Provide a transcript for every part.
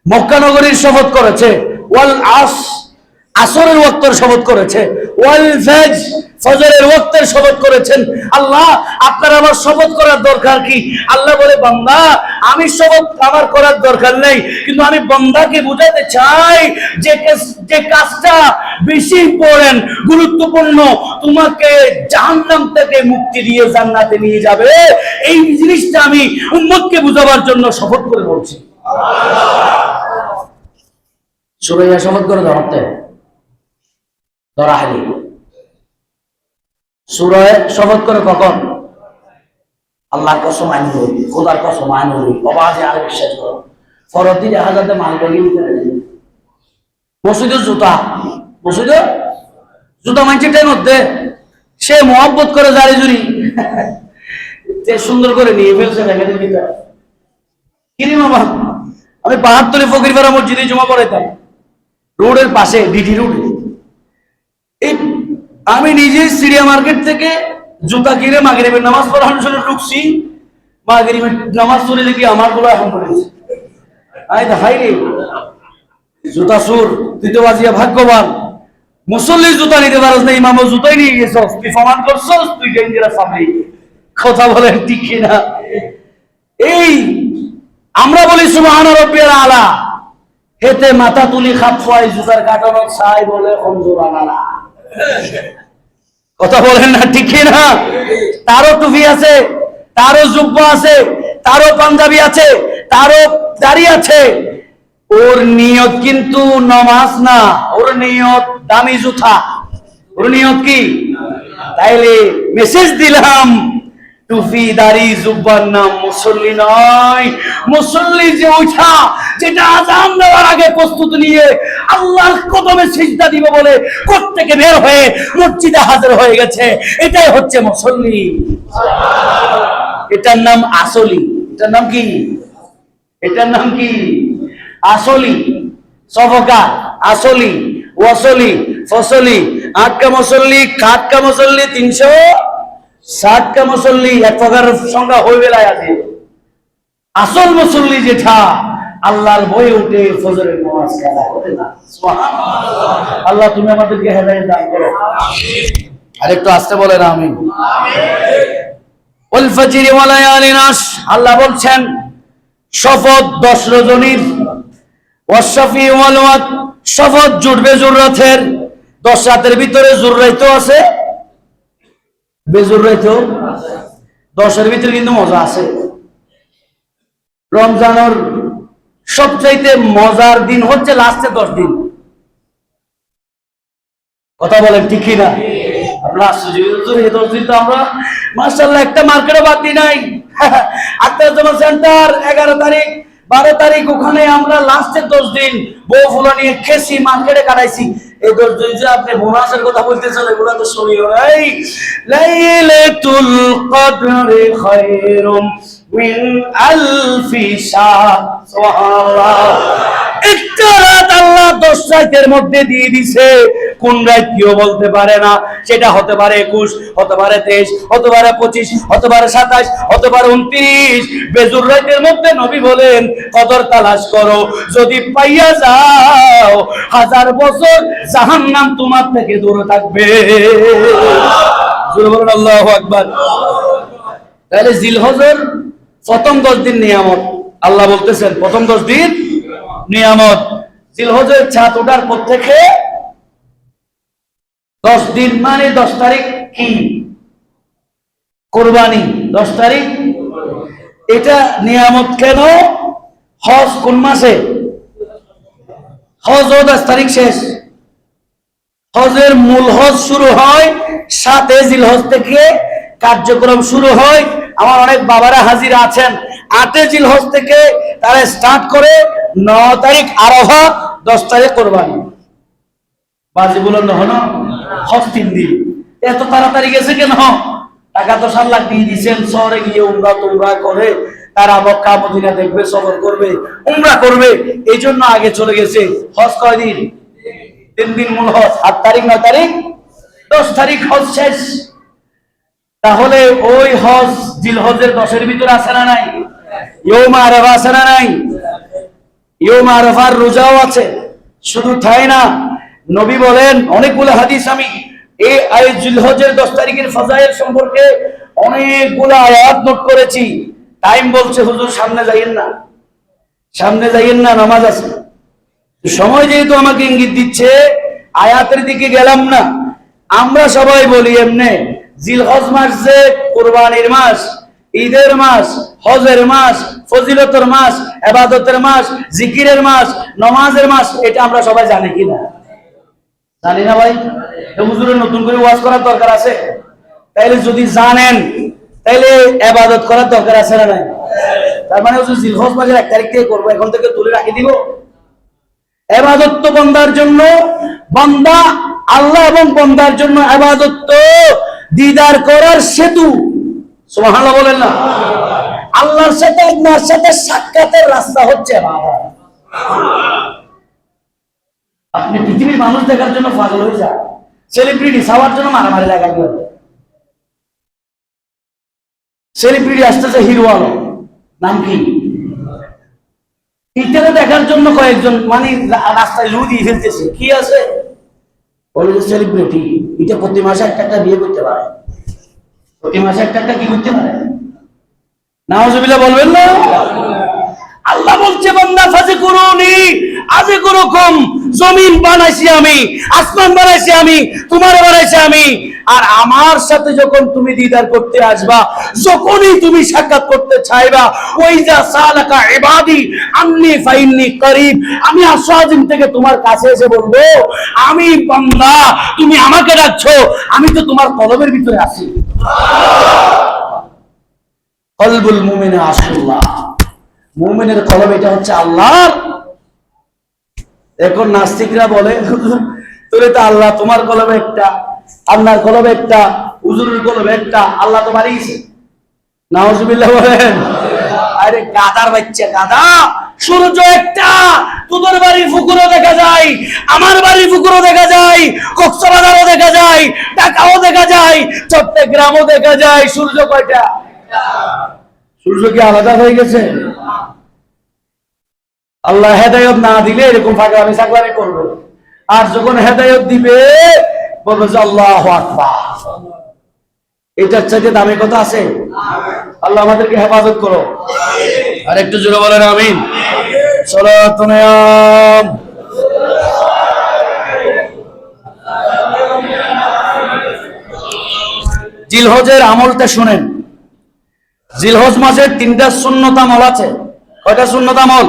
মক্কা নগরীর শপথ করেছে, ওয়াল আসরের ওয়াক্তের শপথ করেছে, ওয়াল ফজরের ওয়াক্তের শপথ করেছেন। আল্লাহ আপনার আমার শপথ করার দরকার কি? আল্লাহ বলে, বান্দা আমি শপথ আমার করার দরকার নেই, কিন্তু আমি বান্দাকে বুঝাতে চাই যে কাজটা বেশি ইম্পর্টেন্ট, গুরুত্বপূর্ণ, তোমাকে জাহান্নাম থেকে মুক্তি দিয়ে জান্নাতে নিয়ে যাবে, এই জিনিসটা আমি উম্মতকে বুঝাবার জন্য শপথ করে বলছি। সুরাইয়া শপথ করে ধরতে ধরাহালি সুরায় শপথ করে কখন? আল্লাহর কসম আইন হই, খোদার কসম আইন হই, অবাধে আরে বিশ্বাস করো। ফরদিন 1000 মাল বেরিয়ে মসজিদের জুতা, মসজিদের জুতা মানছিটার মধ্যে সে মহব্বত করে জারি জুরি সুন্দর করে নিয়ে ফেলছে। কিরে মামা, আমি 72 ফকিরপাড়া মসজিদে জমা পড়াইতাম, রোডের পাশে, ডিটি রোডে। আমি নিজে সিরিয়া মার্কেট থেকে জুতা কিনে মাগরিবের নামাজ পড়ানোর জন্য ঢুকছি, মাগরিবের নামাজ পড়ে দেখি আমার গুলো এখন পড়েছে। হাই রে জুতা সুর, তুই তো বাজিয়া ভাগ্যবান, মুসল্লির জুতা নিতে পারস না, ইমামও জুতাই নিয়ে গেছস, তুই প্রমাণ করছস তুই ডেঞ্জারাস সামনে। কথা বলেন ঠিক কিনা? এই আমরা বলি সুবহান রাব্বিয়াল আলা, হেতে মাথা তুলি খাপ ফাই জুতার কাটানো ছাই বলে কমজোর আনালা। কথা বলেন না ঠিক কিনা? তারও টুপি আছে, তারও জুব্বা আছে, তারও পাঞ্জাবি আছে, তারও দাড়ি আছে, ওর নিয়ত কিন্তু নামাজ না, ওর নিয়ত দামি জুতা, ওর নিয়ত কি? তাইলে মেসেজ দিলাম, টুপি দাড়ি জুব্বার নাম মুসল্লি নয়। মুসল্লি যে ওইটা যেটা আযান দেওয়ার আগে প্রস্তুতি নিয়ে আল্লাহর কদমে সিজদা দিব বলে কোথা থেকে বের হয়ে মসজিদে হাজির হয়ে গেছে, এটাই হচ্ছে মুসল্লি। এটার নাম আসলি। এটার নাম কি? এটার নাম কি? আসলি। সফকা আসলি, ওয়াসলি, ফসলি, 8 কা মুসল্লি, 7 কা মুসল্লি, 360 কা মুসল্লি, এক প্রকার সংখ্যা হয়ে বেলায় আছে। আসল মুসল্লি যেটা আল্লাহর ভয়ে উঠে ফজরের নামাজ কাজা করে না। সুবহানাল্লাহ। আল্লাহ তুমি আমাদেরকে হেদায়েত দান করো। আরেকটু আস্তে বলেন আমিন। আমিন। ওয়াল ফাজরি ওয়া লায়ালিন আশ, আল্লাহ বলছেন শপথ 10 রজনীর, ওয়াশফি ওয়াল ওয়াত, শপথ জুড়বে জুর রাতের। 10 রাতের ভিতরে জুর রাতও আছে, বেজুর রাতও আছে। 10 এর ভিতরে কিন্তু মজা আছে। রমজানের সবচাইতে মজার দিন হচ্ছে লাস্টে 10 দিন। কথা বলেন ঠিক কিনা? আমরা এই 10 দিন তো আমরা মাশাআল্লাহ একটা মার্কেটে বাদ দিই নাই। আক্তার জামা সেন্টার 11 তারিখ 12 তারিখ ওখানে আমরা লাস্টের 10 দিন বউ ফুলা নিয়ে খেসি, মার্কেটে কাটাইছি। এই 10 দিন যে আপনি বোনাসের কথা বলতেছেন, এগুলো তো শুনিও নাই। লাইলাতুল কদরি খায়রুম মিন আলফি শাহর। সুবহানাল্লাহ। একটা রাত আল্লাহ 10 রাতের মধ্যে দিয়ে দিছে, কোন রাত কেউ বলতে পারে না। সেটা হতে পারে 21, হতে পারে 23, হতে পারে 25, হতে পারে 27, হতে পারে 29। বেজুর রাতের মধ্যে নবী বলেন কদর তালাশ করো, যদি পাইয়া যাও 1000 বছর জাহান্নাম তোমার থেকে দূরে থাকবে। জোরে বলুন আল্লাহু আকবার। তাহলে জিলহজের প্রথম 10 দিন নিয়ামত, আল্লাহ বলতেছেন প্রথম 10 দিন নিয়ামত। জিলহজের চাঁদ ওঠার পর থেকে 10 দিন মানে 10 তারিখ কি? কুরবানি। 10 তারিখ এটা নিয়ামত কেন? হজ কোন মাসে? হজ 10 তারিখ শেষ। হজের মূল হজ শুরু হয় 7 জিলহজ থেকে, কার্যক্রম শুরু হয়। আমার অনেক বাবারা হাজিরা আছেন, 8 জিলহজ থেকে তারা স্টার্ট করে, 9 তারিখ আরাফা, 10 তারিখ কুরবানি। বাজি বলেন না, হলো হজ 3 দিন। এত তাড়াতাড়ি গেছে কেন? টাকা তো 7 লাখ দিয়ে দিয়েছেন, শহরে গিয়ে উমরা তুমরা করে তারা মক্কা মদিনা দেখবে, সফর করবে, উমরা করবে, এই জন্য আগে চলে গেছে। হজ কয় দিন? 3 দিন মূল হজ। 8 তারিখ 9 তারিখ 10 তারিখ হজ শেষ। তাহলে ওই হজ জিলহজের 10 এর ভিতরে আছে না নাই? ইয়ৌমা আরাফা আছে না নাই? ইয়ৌম আরাফার রোজাও আছে। শুধু তাই না, নবী বলেন, অনেকগুলো হাদিস আমি এই জিলহজের 10 তারিখের ফাজাইল সম্পর্কে অনেকগুলো আয়াত নোট করেছি। টাইম বলছে হুজুর সামনে যাইয়েন না, সামনে যাইয়েন না, নামাজ আছে। সময় যেহেতু আমাকে ইঙ্গিত দিচ্ছে, আয়াতের দিকে গেলাম না। আমরা সবাই বলি এমনে জিলহজ মাস যে কুরবানির মাস, ঈদের মাস, হজের মাস, ফজিলতের মাস, ইবাদতের মাস, জিকিরের মাস, নামাজের মাস, এটা আমরা সবাই জানি কিনা? জানি না ভাই? হুজুরের নতুন করে ওয়াজ করার দরকার আছে? তাইলে যদি জানেন তাইলে ইবাদত করার দরকার আছে না নাই? তার মানে হুজুর জিলহজ মাসের 1 তারিখ থেকে করবো, এখন থেকে তুলে রাখি দিব? ইবাদত তো বান্দার জন্য, বান্দা আল্লাহ এবং বান্দার জন্য ইবাদত তো দিদার করার সেতু। সুবহানাল্লাহ বলেন না? আল্লাহর সাথে আপনার সাথে সাক্ষাতের রাস্তা হচ্ছে বাবা। আপনি পৃথিবীর মানুষ দেখার জন্য পাগল হয়ে যান, সেলিব্রিটি হওয়ার জন্য মারামারি লাগাই গেল। সেলিব্রিটি আসতেছে হিরো আলম, নাম কি? ইটাকে দেখার জন্য কয়েকজন মানে রাস্তায় লু দিয়ে ফেলতেছে। কি আছে? বলে সেলিব্রিটি, এটা প্রতি মাসে একটা বিয়ে করতে পারে, প্রতি মাসে একটা কি করতে পারে? নাউজুবিল্লাহ বলবেন না? আল্লাহ বলছে বান্দা ফাযকুরুনি আযকুরুকুম, জমিন বানাইছি আমি, আসমান বানাইছি আমি, তোমারে বানাইছি আমি। আর আমার সাথে যখন তুমি দিদার করতে আসবা, যখনই তুমি সাক্ষাৎ করতে চাইবা, ওইজা সালাকা ইবাদি আন্নী ফাইন্নী করিব, আমি আসওয়াজিম থেকে তোমার কাছে এসে বলবো, আমি বান্দা, তুমি আমাকে ডাকছো, আমি তো তোমার কলবের ভিতরে আছি। কলবুল মুমিনে আশুল্লাহ, মুমিনের কলব এটা হচ্ছে আল্লাহর। এখন নাস্তিকরা বলে তোরে তো আল্লাহ, তোমার কলবে একটা, আল্লাহর কলবে একটা, হুজুরের কলবে একটা, আল্লাহ তো বাড়িয়েছে। নাউজুবিল্লাহ বলেন। আরে গাদার বাচ্চা গাদা, সূর্য একটা, তোদের বাড়ির পুকুরও দেখা যায়, আমার বাড়ির পুকুরও দেখা যায়, কক্সবাজারও দেখা যায়, ঢাকাও দেখা যায়, চট্টগ্রামও দেখা যায়। সূর্য কয়টা? সূর্য কি আলাদা হয়ে গেছে? আল্লাহ হেদায়েত না দিলে এরকম ফাঁকলামি সাকলামি করবে, আর যখন হেদায়েত দিবে বলবে যে আল্লাহু আকবার। এটার চাইতে দামি কথা আছে? আল্লাহ আমাদেরকে হেফাজত করো। আর একটু জোরে বলেন আমিন। সালাতুন আলাইহি। জিলহজের আমলটা শুনেন। জিলহজ মাসের 3টা সুন্নত আমল আছে। কয়টা সুন্নত আমল?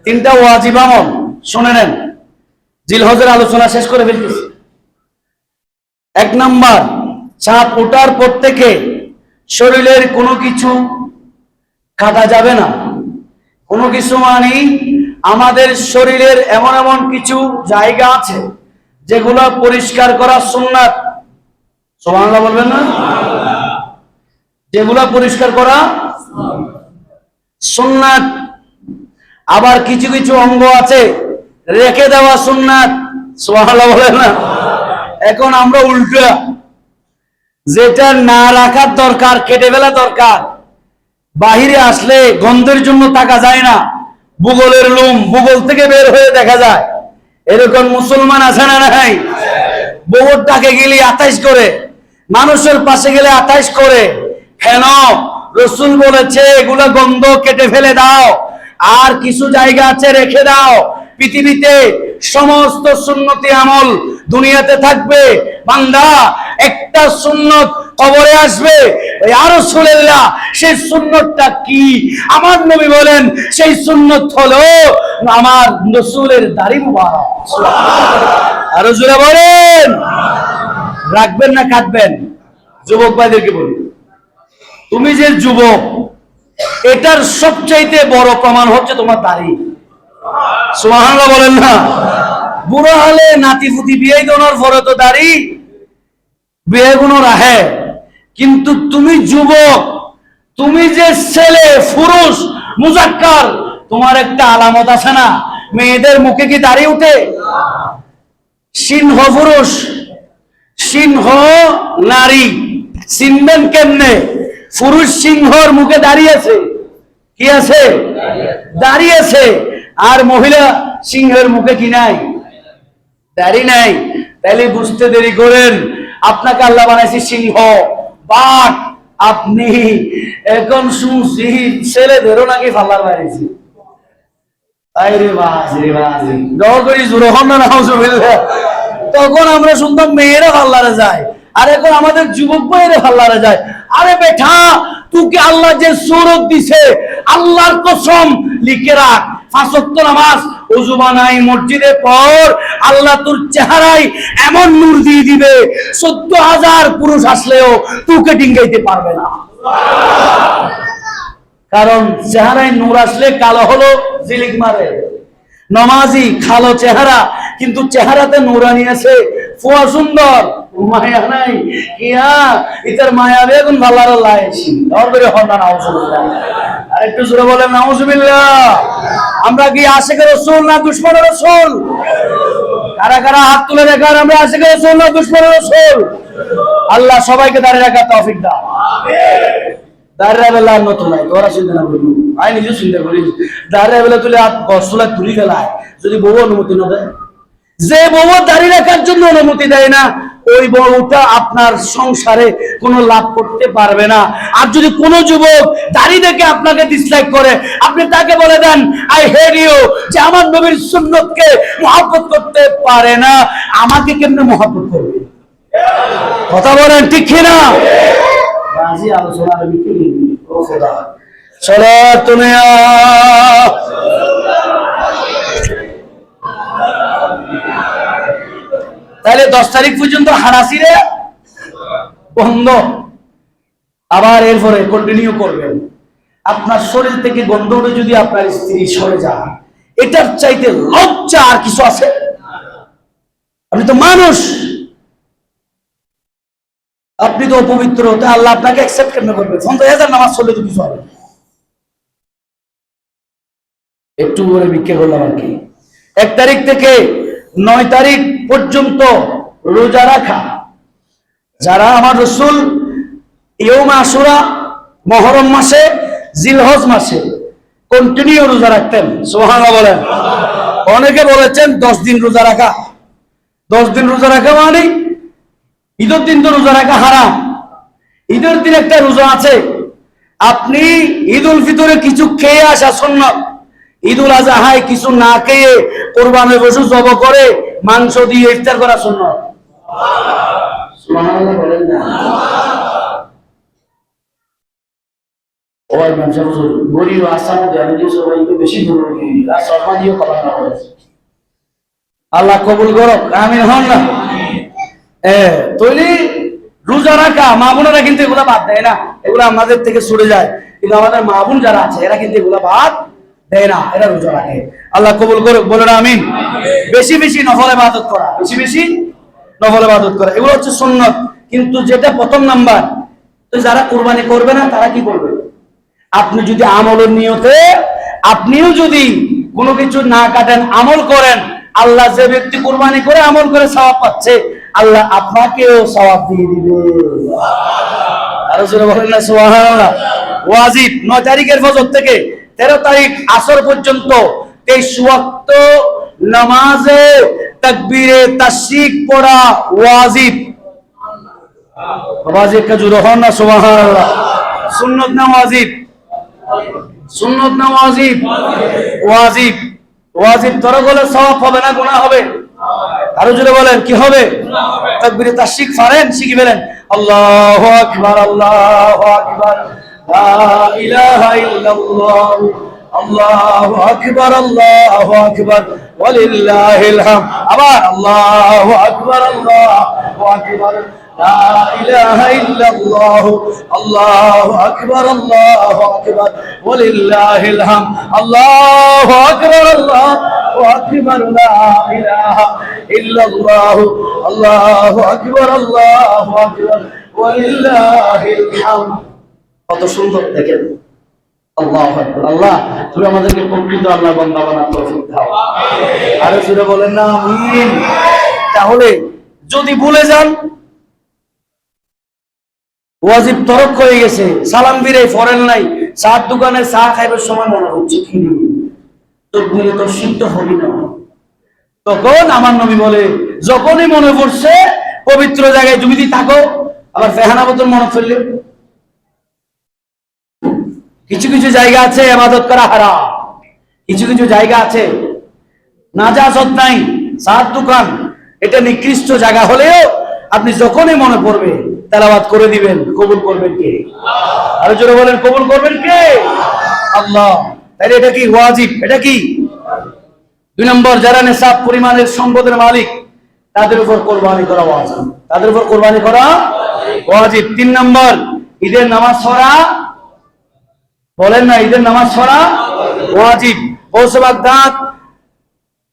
3টা ওয়াজিব আমল। শুনে নেন, জিলহজের আলোচনা শেষ করে ফেলতেছি। 1 নাম্বার, চাঁদ ওঠার পর থেকে শরীরের কোনো কিছু কাটা যাবে না। কোনো কিছু মানে আমাদের শরীরের এমন এমন কিছু জায়গা আছে যেগুলো পরিষ্কার করা সুন্নাত। সুবহানাল্লাহ বলবেন না? যেগুলা পরিষ্কার করা সুন্নাত। আবার কিছু কিছু অঙ্গ আছে রেখে দেওয়া সুন্নাত। সুবহানাল্লাহ বলেন না? এখন আমরা উল্টা, যেটা না রাখার দরকার কেটে ফেলা দরকার। বাহিরে আসলে গন্ধের জন্য তাকা যায় না, বুগলের লোম বুগল থেকে বের হয়ে দেখা যায়। এরকম মুসলমান আছে না নাই? বউরটাকে গেলে 28 করে, মানুষের পাশে গেলে 28 করে। কেন? রাসূল বলেছে এগুলো গন্ধ কেটে ফেলে দাও, আর কিছু জায়গা আছে রেখে দাও। পৃথিবীতে সমস্ত সুন্নতি আমল দুনিয়াতে থাকবে, বান্দা একটা সুন্নত কবরে আসবে, ইয়া রাসূলুল্লাহ সেই সুন্নতটা কি? আমার নবী বলেন সেই সুন্নত হলো আমার রাসূলের দাড়ি মুবারক। সুবহানাল্লাহ। আর জোরে বলেন, রাখবেন না কাটবেন? যুবক ভাইদেরকে বলি, তুমি যে যুবক, এটার সবচাইতে বড় প্রমাণ হচ্ছে তোমার দাড়ি। সুবহানাল্লাহ বলেন না? বুড়ো হলে নাতি পুতি বিয়ে দেওয়ার পরে তো দাড়ি বিয়ে গুলো রাখে, কিন্তু তুমি যুবক, তুমি যে ছেলে পুরুষ মুজাক্কার, তোমার একটা আলামত আছে না? মেয়েদের মুখে কি দাড়ি উঠে? সিংহ পুরুষ, সিংহ নারী, চিনবেন কেমনে? পুরুষ সিংহর মুখে দাঁড়িয়ে আছে, কি আছে? দাঁড়িয়ে আছে। আর মহিলা সিংহের মুখে কি নাই? দাড়ি নাই। তাইলে বুঝতে দেরি করেন, আপনাকে আল্লাহ বানাইছে সিংহ, বাঘ। আপনি এখন শুনছি ছেলেদেরও নাকি ফাল্লার বানিয়েছি। তখন আমরা শুনতাম মেয়েরা পাল্লারে যায়, আর এখন আমাদের যুবক ভাইয়েরা পাল্লারে যায়। আরে বেটা, তোকে আল্লাহ যে সূরত দিছে, আল্লাহর কসম লিখে রাখ, 5 ওয়াক্ত নামাজ ওযু বানাই মসজিদে পড়, আল্লাহ তোর চেহারায় এমন নূর দিয়ে দিবে 14,000 পুরুষ আসলেও তোকে ডিঙ্গাইতে পারবে না। কারণ চেহারায় নূর আসলে কালো হলো জিলিক মারে। নমাজি কালো চেহারা, কিন্তু চেহারাতে নূরানি আছে, ফুয়া সুন্দর, মায়া নাই। কিয়া ইতার মায়া বেগুন ভালার লাইছি দরবারে হন্ডা নাউজুবিল্লাহ। আর একটু জোরে বলেন নাউজুবিল্লাহ। আমরা কি আশিকের রাসূল না দুশমনের রাসূল? কারা কারা হাত তুলে দেখান আমরা আশিকের রাসূল না দুশমনের রাসূল? আল্লাহ সবাইকে দাঁড়িয়ে রাখার তৌফিক দাও। আমিন। দাঁড়িয়ে বেলা নতুন নাই, তোরা চিন্তা না করবি, আমি নিজে চিন্তা করি। দাঁড়িয়ে বেলা তুলে গসলা তুলি ফেলায়, যদি বউ অনুমতি না দেয়, যে বউ দাঁড়িয়ে রাখার জন্য অনুমতি দেয় না, ওই বউটা আপনার সংসারে কোনো লাভ করতে পারবে না। আর যদি কোনো যুবক দাঁড়িয়ে দেখে আপনাকে ডিসলাইক করে, আপনি তাকে বলে দেন আই হেট ইউ, যে আমার নবীর সুন্নতকে মহব্বত করতে পারে না, আমাকে কেমনে মহব্বত করবে? কথা বলেন ঠিক কিনা? রাজি আলোচনা বিক্রি ও খোদা চলো তুমি তাহলে 10 তারিখ পর্যন্ত হারাসিরে বন্ধ, আবার এরপরে কন্টিনিউ করবেন। আপনার শরীর থেকে গন্ধ উঠে যদি আপনার স্ত্রী সরে যায়, এটার চাইতে লজ্জা আর কিছু আছে? আপনি তো মানুষ, আপনি তো অপবিত্র, তা আল্লাহ আপনাকে অ্যাকসেপ্ট কেন করবে? 50,000 নামাজ চললে তো কিছু হবে। একটু করে ভিক্ষা করলাম আর কি। 1 তারিখ থেকে 9 তারিখ পর্যন্ত রোজা রাখা। যারা আমার রাসূল ইয়ৌম আশুরা, মুহররম মাসে, জিলহজ মাসে কন্টিনিউ রোজা রাখতেন, সুবহানাল্লাহ বলেন। অনেকে বলেছেন 10 দিন রোজা রাখা। 10 দিন রোজা রাখা মানে ঈদের দিন তো রোজা রাখা হারাম। ঈদের দিন একটা রোজা আছে, আপনি ঈদ উল ফিতরে কিছু খেয়ে আসা সুন্নাত, ঈদ উল আজহায় কিছু না খেয়ে কোরবানির পশু জব করে মাংস দিয়ে ইফতার করা সুন্নাত। সুবহানাল্লাহ বলেন না? ওই মানুষ গরিব আসাম জানি যে সবাই তো বেশি দূরে আর শর্মা দিয়ে খাবার না হয়। আল্লাহ কবুল করুক, আমিন হন না? তৈরি রোজা রাখা মা বোনেরা কিন্তু এগুলা বাদ দেয় না, এগুলা আমাদের থেকে ছুটে যায়। কিন্তু আমাদের মা বোন যারা আছে এরা কিন্তু এগুলা বাদ দেয় না, এরা রোজা রাখে। আল্লাহ কবুল করুক, বলেন আমিন। বেশি বেশি নফল ইবাদত করা, বেশি বেশি নফল ইবাদত করা, এগুলো হচ্ছে সুন্নাত। কিন্তু যেটা প্রথম নাম্বার, তো যারা কুরবানি করবে না তারা কি করবে? আপনি যদি আমলের নিয়তে আপনিও যদি কোনো কিছু না কাটেন, আমল করেন, আল্লাহ যে ব্যক্তি কুরবানি করে আমল করে সওয়াব পাচ্ছে, আল্লাহ আপনাকেও সওয়াব দিয়ে দিবে। আরো জোরে বলেন না সুবহানাল্লাহ। ওয়াজিব 9 তারিখের ফজর থেকে 13 তারিখ আসর পর্যন্ত 23 ওয়াক্ত নামাজে তাকবীরে তাশরিক পড়া ওয়াজিব। ওয়াজিব কা জোরে হন না সুবহানাল্লাহ। সুন্নাত না ওয়াজিব? সুন্নাত না ওয়াজিব? ওয়াজিব। ওয়াজিব তরক হলে সওয়াব হবে না গুনাহ হবে? আরো জোরে বলেন কি হবে? তাকবীরে তাশরিক পারেন, শিখে ফেলেন। আল্লাহু আকবার, আল্লাহু আকবার, লা ইলাহা ইল্লাল্লাহ, আল্লাহু আকবার, আল্লাহু আকবার, ওয়ালিল্লাহিল হামদ। আবার আল্লাহু আকবার, আল্লাহু আকবার, লা ইলাহা ইল্লাল্লাহ, আল্লাহু আকবার, আল্লাহু আকবার, ওয়ালিল্লাহিল হামদ। আল্লাহু আকবার, আল্লাহু আকবার, লা ইলাহা ইল্লাল্লাহ, আল্লাহু আকবার, আল্লাহু আকবার, ওয়ালিল্লাহিল হামদ। কত সুন্দর দেখেন। আল্লাহু আকবার। আল্লাহ তুমি আমাদেরকে প্রকৃত আল্লাহর বান্দা বানাতে তৌফিক দাও। আমিন। আরে জোরে বলেন না আমিন। তাহলে যদি ভুলে যান, ওয়াজিব তরক হয়ে গেছে, সালাম ফিরে ফরেন নাই, চার দোকানে চা খাইবার সময় মনে হচ্ছে তকবীরে তসবিহ তো হবি না। তখন আমার নবী বলে, যখনই মনে পড়ছে পবিত্র জায়গায় তুমি যদি থাকো, আবার ফেহানা মতন মনে পড়লে। কিছু কিছু জায়গা আছে ইবাদত করা হারাম, কিছু কিছু জায়গা আছে নাজাজত নাই, সাত দোকান, এটা নিকৃষ্ট জায়গা হলেও আপনি যখনই মনে পড়বে তেলাওয়াত করে দিবেন। কবুল করবেন কে? আরো জোরে বলেন, কবুল করবেন কে? আল্লাহ। তাহলে এটা কি ওয়াজিব? এটা কি? 2 নম্বর, যারা নেশাব পরিমাণের সম্পদের মালিক তাদের উপর কোরবানি করা ওয়াজিব, তাদের উপর কোরবানি করা ওয়াজিব। 3 নম্বর, ঈদের নামাজ পড়া, বলেন না, ঈদের নামাজ পড়া ওয়াজিব। গৌস বাগদাদ,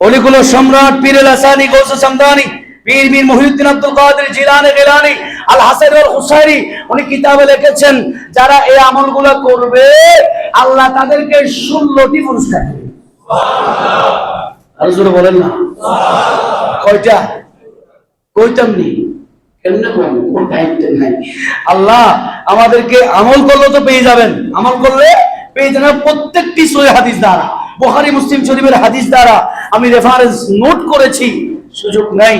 অলিগুলো সম্রাট পীর আসানি গৌস সামদানি, পীর মীর মুহিউদ্দিন আব্দুল কাদের জিলানী গিলানী আল হাসান আল হুসাইনি, উনি কিতাবে লিখেছেন যারা এই আমলগুলো করবে আল্লাহ তাদেরকে 16টি পুরস্কার দেবে। সুবহানাল্লাহ। আর জোরে বলেন না কয়টা? কইতাম নি, কেমনে বলবো, কোন টাইমটা নাই। আল্লাহ আমাদেরকে আমল করলে তো পেয়ে যাবেন, আমল করলে পেয়ে যাবেন। প্রত্যেকটি সহিহ হাদিস দ্বারা, বুখারী মুসলিম শরীফের হাদিস দ্বারা আমি রেফারেন্স নোট করেছি, সুযোগ নাই।